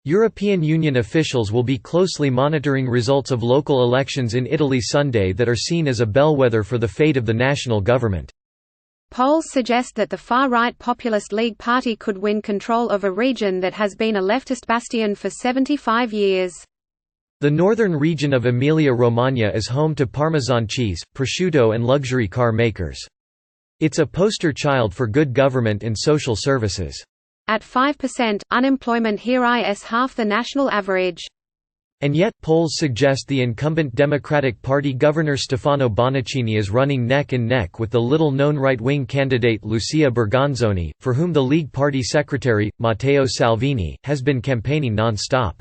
European Union officials will be closely monitoring results of local elections in Italy Sunday that are seen as a bellwether for the fate of the national government. Polls suggest that the far-right Populist League Party could win control of a region that has been a leftist bastion for 75 years. The northern region of Emilia-Romagna is home to Parmesan cheese, prosciutto and luxury car makers. It's a poster child for good government and social services. At 5%, unemployment here is half the national average. And yet, polls suggest the incumbent Democratic Party Governor Stefano Bonaccini is running neck and neck with the little-known right-wing candidate Lucia Bergonzoni, for whom the League Party Secretary, Matteo Salvini, has been campaigning non-stop.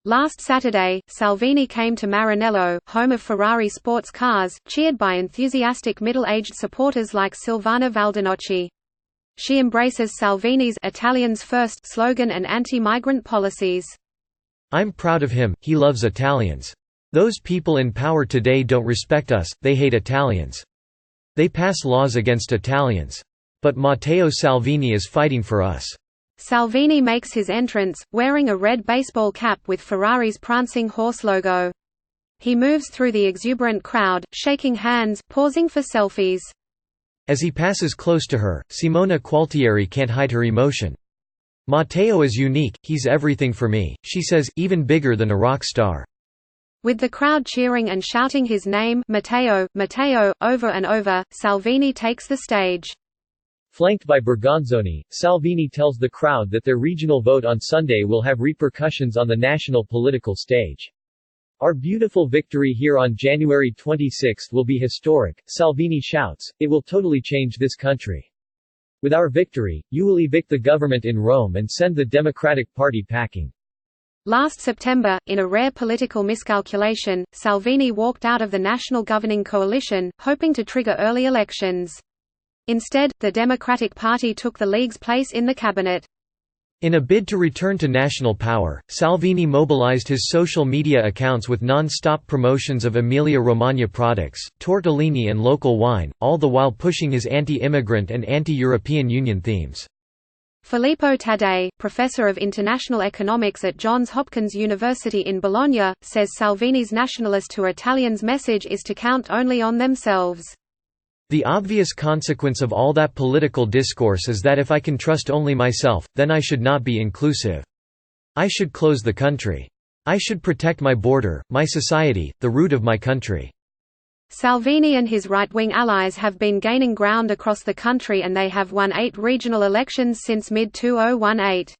Last Saturday, Salvini came to Maranello, home of Ferrari sports cars, cheered by enthusiastic middle-aged supporters like Silvana Valdinocci. She embraces Salvini's "Italians First" slogan and anti-migrant policies. "I'm proud of him, he loves Italians. Those people in power today don't respect us, they hate Italians. They pass laws against Italians. But Matteo Salvini is fighting for us." Salvini makes his entrance, wearing a red baseball cap with Ferrari's prancing horse logo. He moves through the exuberant crowd, shaking hands, pausing for selfies. As he passes close to her, Simona Qualtieri can't hide her emotion. "Matteo is unique, he's everything for me," she says, "even bigger than a rock star." With the crowd cheering and shouting his name, Matteo, Matteo, over and over, Salvini takes the stage. Flanked by Bergonzoni, Salvini tells the crowd that their regional vote on Sunday will have repercussions on the national political stage. "Our beautiful victory here on January 26 will be historic," Salvini shouts, "it will totally change this country. With our victory, you will evict the government in Rome and send the Democratic Party packing." Last September, in a rare political miscalculation, Salvini walked out of the national governing coalition, hoping to trigger early elections. Instead, the Democratic Party took the League's place in the cabinet. In a bid to return to national power, Salvini mobilized his social media accounts with non-stop promotions of Emilia-Romagna products, tortellini and local wine, all the while pushing his anti-immigrant and anti-European Union themes. Filippo Taddei, professor of international economics at Johns Hopkins University in Bologna, says Salvini's nationalist to Italians message is to count only on themselves. "The obvious consequence of all that political discourse is that if I can trust only myself, then I should not be inclusive. I should close the country. I should protect my border, my society, the root of my country." Salvini and his right-wing allies have been gaining ground across the country and they have won 8 regional elections since mid-2018.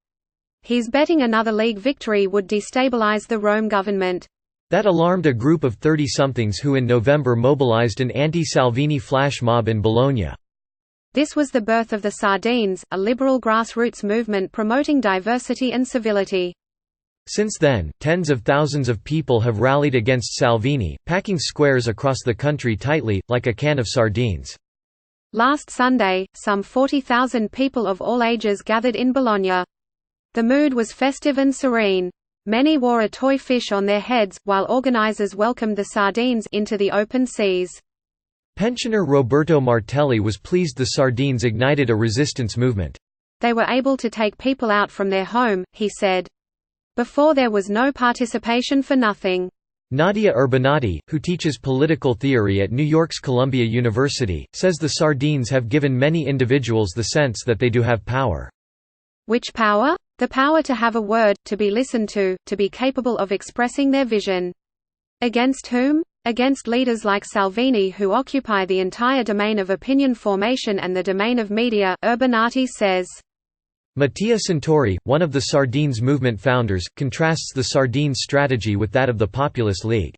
He's betting another League victory would destabilize the Rome government. That alarmed a group of 30-somethings who in November mobilized an anti-Salvini flash mob in Bologna. This was the birth of the Sardines, a liberal grassroots movement promoting diversity and civility. Since then, tens of thousands of people have rallied against Salvini, packing squares across the country tightly, like a can of sardines. Last Sunday, some 40,000 people of all ages gathered in Bologna. The mood was festive and serene. Many wore a toy fish on their heads, while organizers welcomed the sardines into the open seas. Pensioner Roberto Martelli was pleased the sardines ignited a resistance movement. "They were able to take people out from their home," he said. "Before there was no participation for nothing." Nadia Urbanati, who teaches political theory at New York's Columbia University, says the sardines have given many individuals the sense that they do have power. Which power? The power to have a word, to be listened to be capable of expressing their vision. Against whom? Against leaders like Salvini who occupy the entire domain of opinion formation and the domain of media, Urbanati says. Mattia Santori, one of the Sardines movement founders, contrasts the Sardines strategy with that of the Populist League.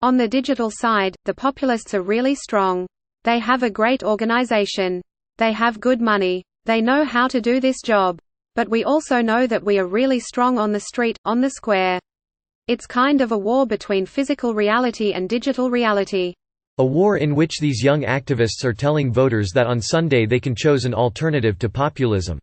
On the digital side, the populists are really strong. They have a great organization. They have good money. They know how to do this job. But we also know that we are really strong on the street, on the square. It's kind of a war between physical reality and digital reality. A war in which these young activists are telling voters that on Sunday they can choose an alternative to populism.